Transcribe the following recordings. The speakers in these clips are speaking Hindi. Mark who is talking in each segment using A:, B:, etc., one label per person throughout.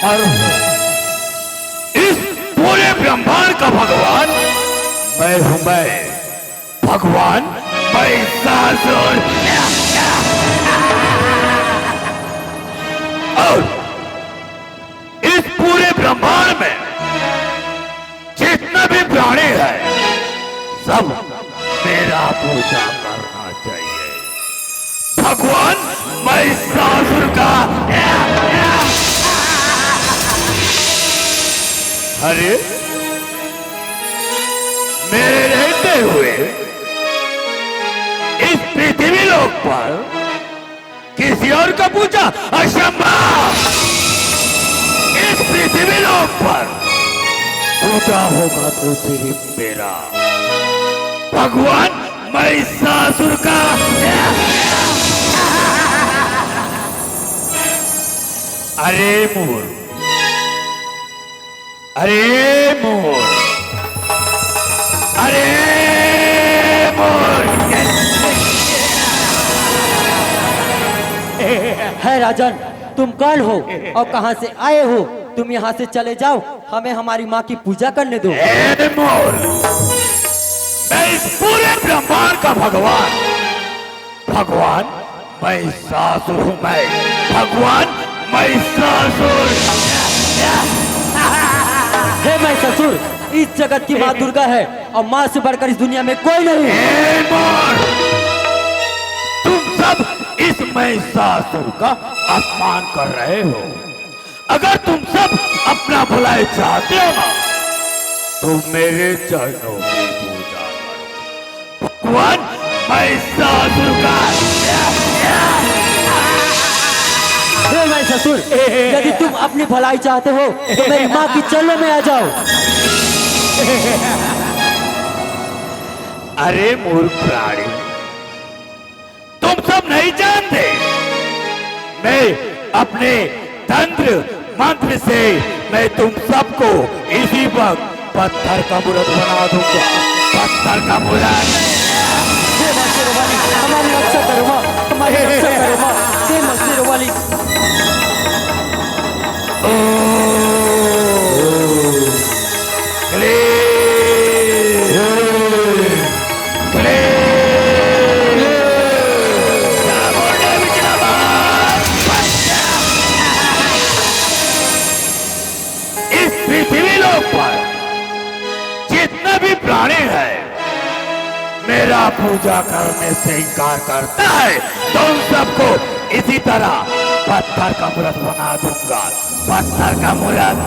A: और इस पूरे ब्रह्मांड का भगवान मैं हूं। मैं भगवान महिषासुर। और इस पूरे ब्रह्मांड में जितना भी प्राणी है सब मेरा पूजा करना चाहिए। भगवान महिषासुर का। अरे मेरे रहते हुए इस पृथ्वी लोक पर किसी और का पूजा असंभव। इस पृथ्वी लोक पर पूजा होगा तो सिर्फ मेरा भगवान महिषासुर का। अरे मोर, अरे मोर, अरे मोर।
B: है राजन, तुम कौन हो और कहां से आए हो? तुम यहां से चले जाओ, हमें हमारी माँ की पूजा करने दो।
A: मोर, मैं इस पूरे ब्रह्मांड का भगवान भगवान महिषासुर हूं। मैं भगवान महिषासुर।
B: हे महिषासुर, इस जगत की माँ दुर्गा है और माँ से बढ़कर इस दुनिया में कोई नहीं है।
A: तुम सब इस महिषासुर का अपमान कर रहे हो। अगर तुम सब अपना भलाई चाहते हो ना तो मेरे चरणों की पूजा करो। भगवान महिषासुर का।
B: हे महिषासुर, यदि तुम अपनी भलाई चाहते हो तो मेरी माँ की चरणों में आ जाओ।
A: अरे मूर्ख प्राणी, तुम सब नहीं जानते मैं अपने तंत्र मंत्र से मैं तुम सबको इसी वक्त पत्थर का मूर्त बना दूंगा। पत्थर का मूर्त।
B: हमारी रक्षा करो माँ, हमारी रक्षा करो माँ। हे मस्जिद वाली।
A: इस पृथ्वी लोक पर जितना भी प्राणी है मेरा पूजा करने से इनकार करता है तो उन सबको इसी तरह पत्थर का मूर्त बना दूंगा। पत्थर का मूर्त।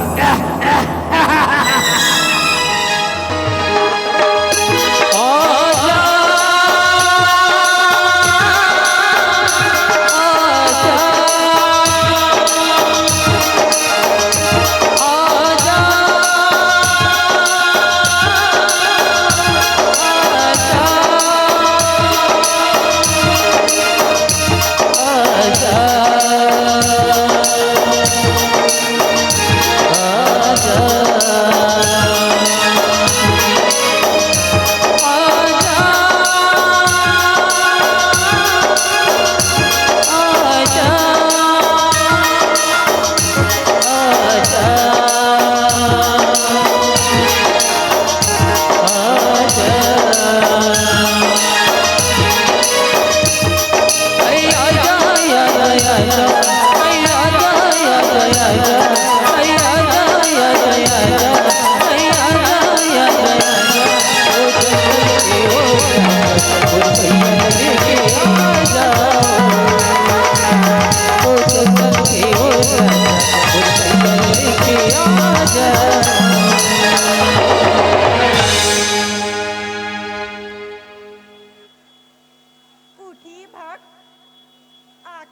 B: आजा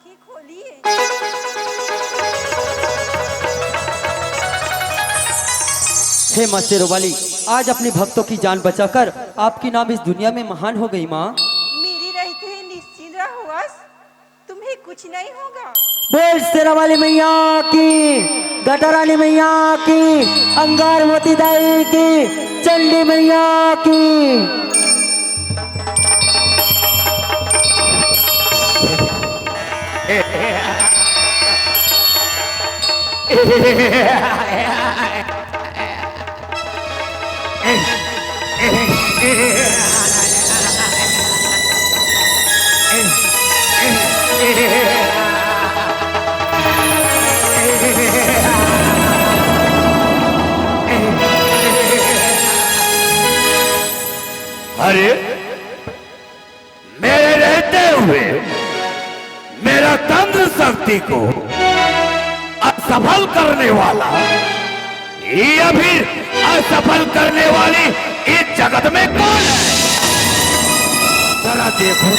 C: आंखें खोलिए।
B: हे माँ शेरोवाली, आज अपने भक्तों की जान बचाकर आपकी नाम इस दुनिया में महान हो गई माँ।
C: मेरी रहते हुए निश्चिंत रहो बस, तुम्हें कुछ नहीं होगा।
B: बोल शेरावाली मैया की, गटरानी मैया की, अंगारवती दाई की, चंडी मैया की।
A: अरे मेरे रहते हुए मेरा तंत्र शक्ति को असफल करने वाला या फिर असफल करने वाली इस जगत में कौन है? जरा देखो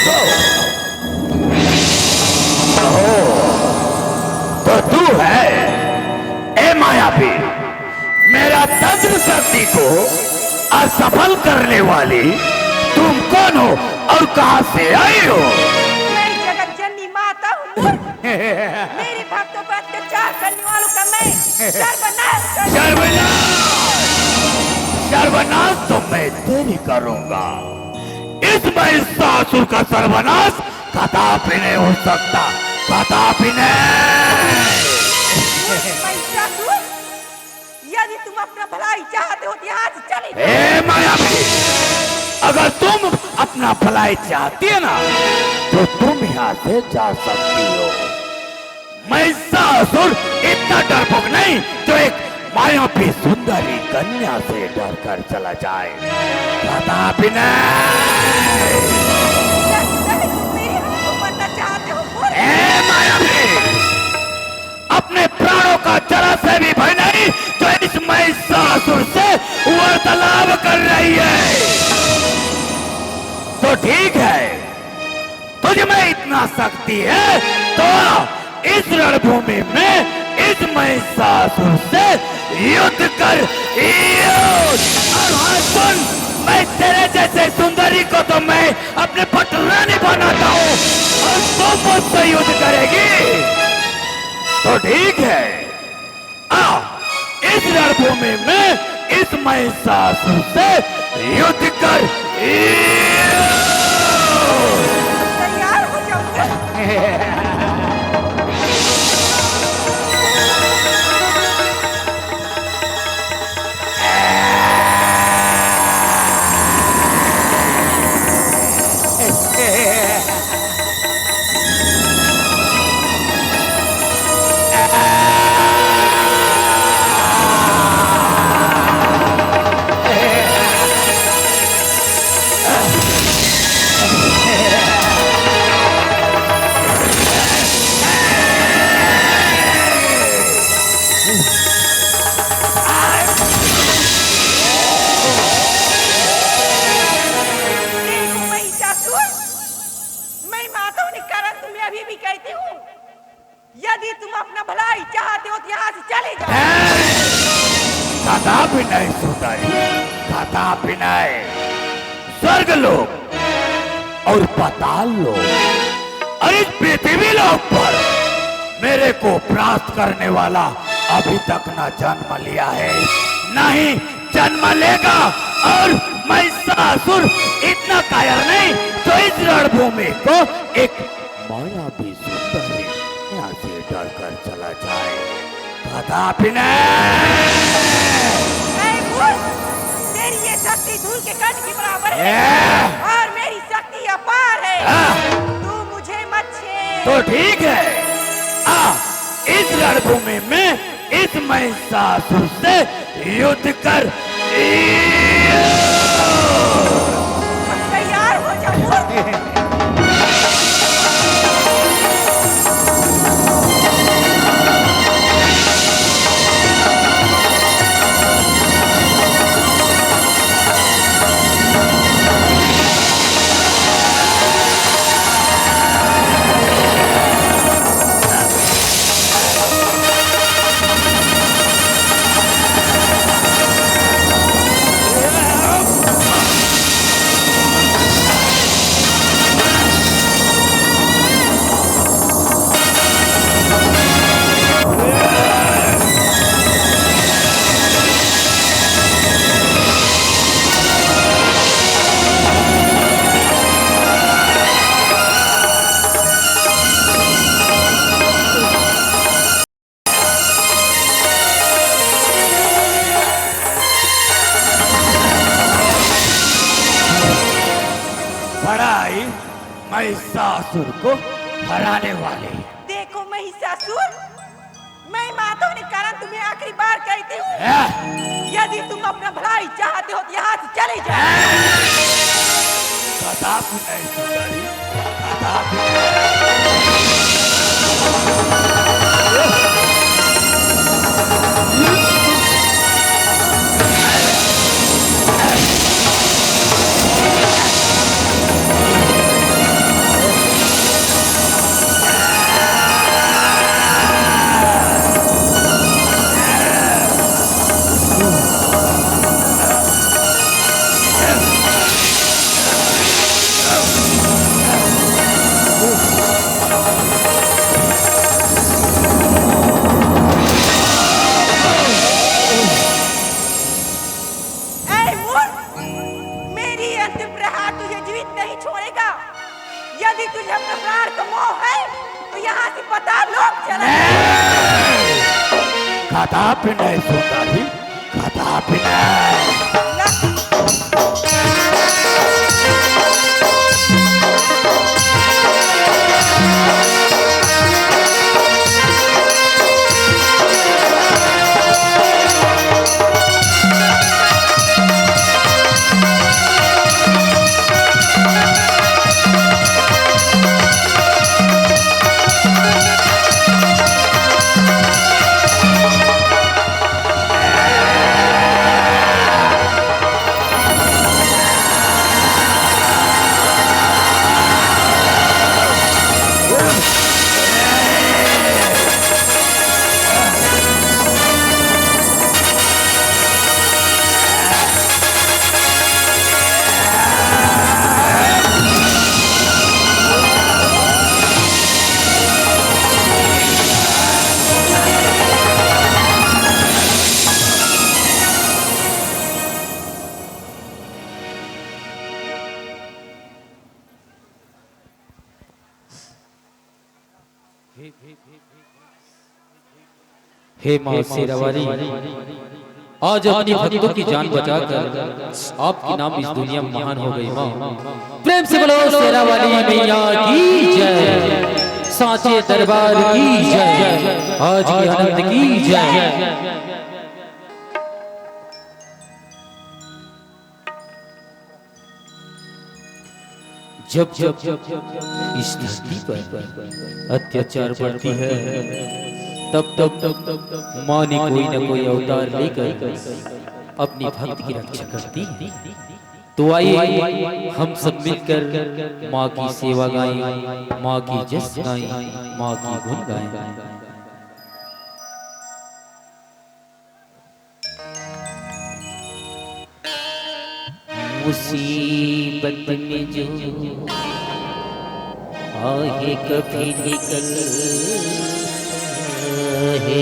A: तो तू है ए मायावी, मेरा तंत्र शक्ति को असफल करने वाली तुम कौन हो और कहां से आई हो?
C: मैं जगत जननी माता हूँ। मेरे भक्तों पर अत्याचार करने वालों का मैं सर्वनाश कर
A: सर्वनाश तो मैं तेरी करूंगा। इस महिषासुर का सर्वनाश कदापि नहीं हो सकता, कदापि नहीं।
C: महिषासुर, यदि तुम अपना भलाई चाहते हो तो यहाँ से चले जाओ।
A: ए मायावी, अगर तुम अपना भलाई चाहती है ना तो तुम यहाँ से जा सकती हो। महिषासुर इतना डरपोक नहीं जो एक मायावी सुंदरी कन्या से डर कर चला जाए, कदापि नहीं।
C: तुम मेरे हाथ को मरना चाहते हो, बोल।
A: ए मायावी, अपने प्राणों का जरा से भी भय नहीं जो इस महिषासुर से वार्तालाप कर रही है। तो ठीक है, तुझ में इतना शक्ति है तो इस रणभूमि में इस महिषासुर से युद्ध कर। और हाँ सुन, मैं तेरे जैसे सुंदरी को तो मैं अपने पटरानी बनाता हूँ और तुम मुझसे युद्ध करेगी तो ठीक है। आ इस रणभूमि में इस महिषासुर से युद्ध कर।
C: तैयार हो जाओ। देखो महिषासुर, मैं माता होने के कारण तुम्हें अभी भी कहती हूँ, यदि तुम अपना भलाई चाहते हो तो यहाँ से चले जाओ।
A: कदापि नहीं सुंदरी, कदापि नहीं। स्वर्ग लोक और पाताल लोक और इस पृथ्वी लोक पर मेरे को प्राप्त करने वाला अभी तक न जन्म लिया है, नहीं जन्म लेगा। और महिषासुर इतना कायर नहीं तो इस रणभूमि को एक मायावी सुंदरी यहाँ से डर कर चला जाए, कदापि नहीं।
C: मैं भूल, तेरी ये शक्ति धूल के कण के बराबर है और मेरी शक्ति अपार है। तू मुझे मत छेड़।
A: तो ठीक है, इस रणभूमि में इस महिषासुर से युद्ध कर।
C: तैयार हो जाओ।
A: महिषासुर को हराने वाले।
C: देखो महिषासुर, मैं माता होने के कारण तुम्हें आखिरी बार कहती हूँ, यदि तुम अपना भलाई चाहते हो तो यहाँ से चले जाओ।
A: कदापि नहीं सुंदरी, कदापि नहीं।
C: यदि तुझे अपने प्राण का मोह है तो यहाँ से बता, लोग चले।
A: कदापि नहीं सुंदरी, कदापि नहीं।
D: हे मां शेरावाली, आज अपनी भक्तों की जान बचाकर आपकी नाम इस दुनिया में महान हो गई मां। प्रेम से बोलो शेरावाली मैया की जय, साचे दरबार की जय, आज की आनंद की जय। जब जब इस धरती पर अत्याचार बढ़ती है, तब तब माँ ने कोई न कोई अवतार लेकर अपनी भक्त की रक्षा करती है। तो आइए हम सब मिलकर माँ की सेवा गाएं, माँ की जस गाएं, माँ की गुण गाएं। मुसीबत में जो आए कभी निकल है,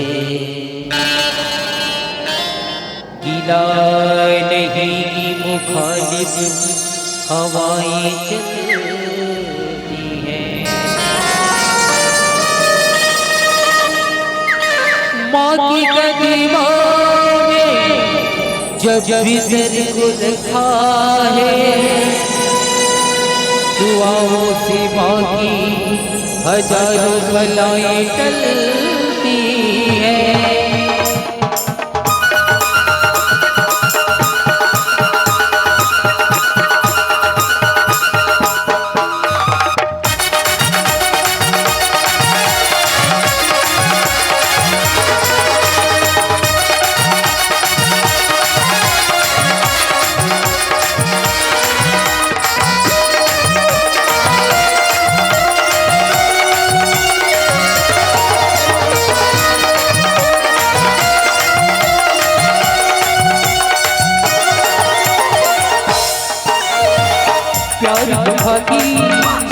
D: गिला नहीं की मुखालिफ हवाएं चलती हैं। माँ की कदमों में जब भी सिर को रखा है, दुआओं से माँ की हजारों बलाएं टलती हैं।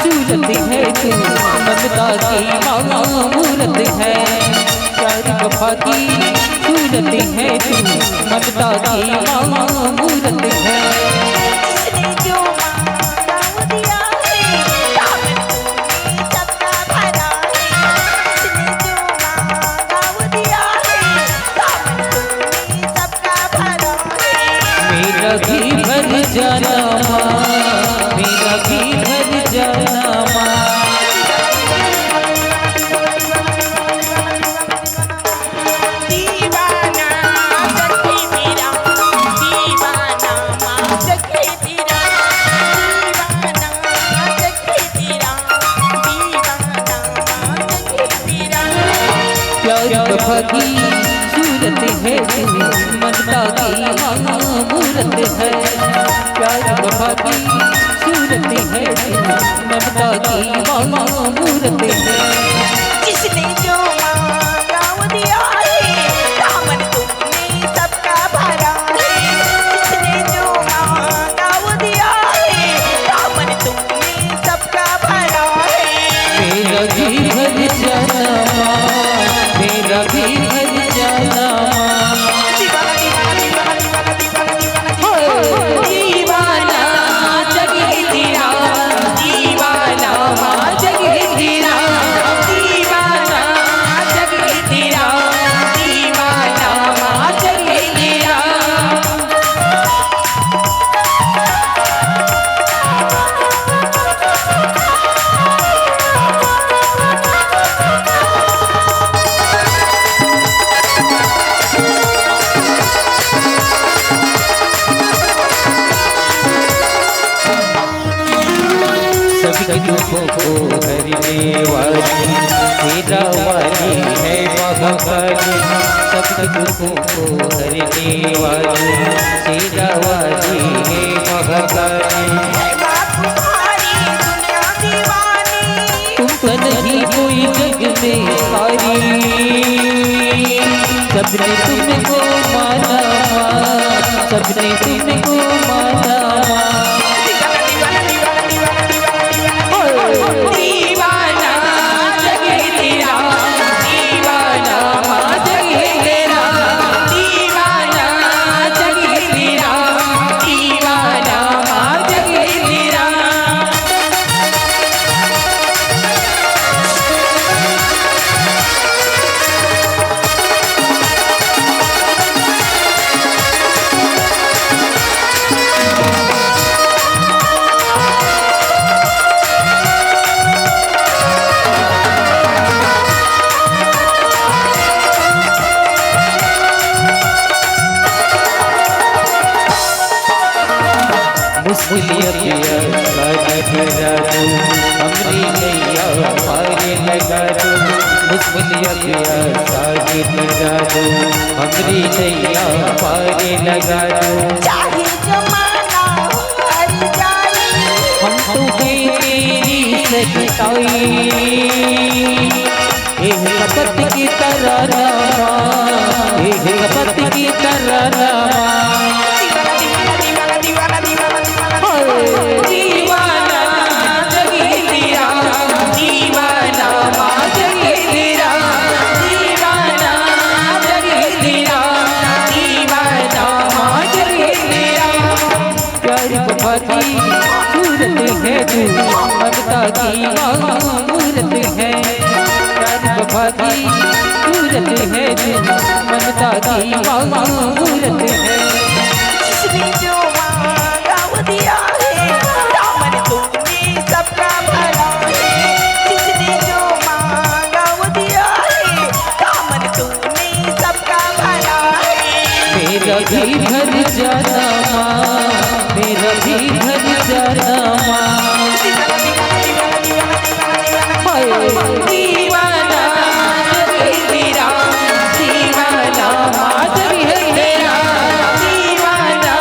D: सूरत है तू ममता की मूरत है, प्यार वफा की सूरत है तू ममता की मूरत है। मेरा भी भर जाना माँ, मेरा भी भर जाना माँ। भगी सूरत है ममता की मूरत है। प्यार भगी सूरत है ममता की मूरत है।
C: जिसने जो मांगा वो दिया है, दामन तुमने सबका भरा है। जिसने जो मांगा वो दिया है, दामन तुमने सबका भरा है।
D: मेरा भी भर जाना मेरा भी भर जाना
C: दीवाना दीवाना दीवाना दीवाना दीवाना
D: दीवाना जगे तेरा दीवाना जगे तेरा दीवाना जगे तेरा दीवाना जगे तेरा। सभी दुखों को हरने वाली तेरा वाली है महाकाली। सभी दुखों को हरने वाली तेरा वाली है महाकाली।
C: तुम्हारी दुनिया दीवानी,
D: तुम पर नहीं कोई जग में सारी सबने तुमको माना सबने तुमको माना। दीवाना जगे तेरा दीवाना जगे तेरा दीवाना जगे तेरा दीवाना जगे तेरा। मुस्लिया पिया लगा दो हमरी नैया पारे लगा दो। मुस्लिया पिया लगा दो हमरी नैया पारे लगा दो।
C: चाहे जमाना हर जाए,
D: हम तो हैं तेरी सताई एक कपट की तरह रामा एक कपट की तरह रामा।
C: दीवाना दीवाना दीवाना
D: दीवाना जगे तेरा दीवाना जगे तेरा दीवाना जगे तेरा दीवाना जगे तेरा। प्यार भगी सूरत है तू ममता की मूरत है। प्यार भगी सूरत है तू ममता की मूरत है।
C: जिसने जो मांगा वो दिया है, दामन तुमने सबका भरा है। जिसने जो मांगा वो दिया है, दामन तुमने सबका भरा है।
D: मेरा भी भर जाना मेरा भी भर जाना
C: दीवाना दीवाना दीवाना दीवाना दीवाना
D: दीवाना जगे तेरा दीवाना जगे तेरा दीवाना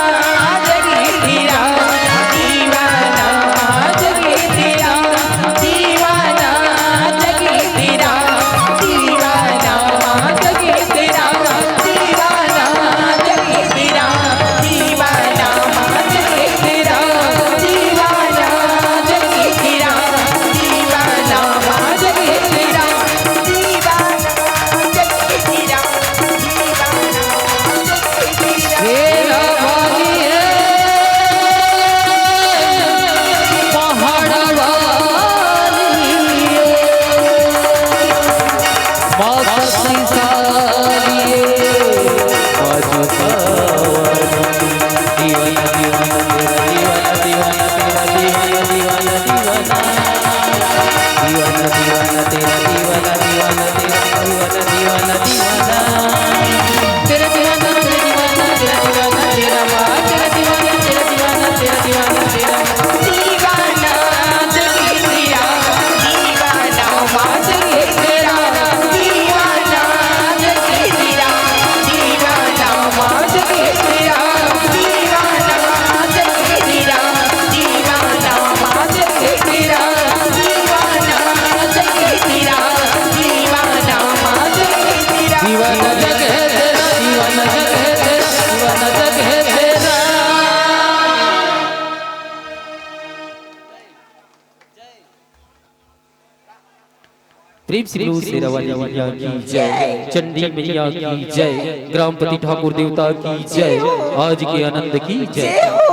D: प्रेम से बोलो शेरावाली मैया की जय, चंडी मैया की जय, ग्रामपति ठाकुर देवता की जय, आज के आनंद की जय।
C: जय हो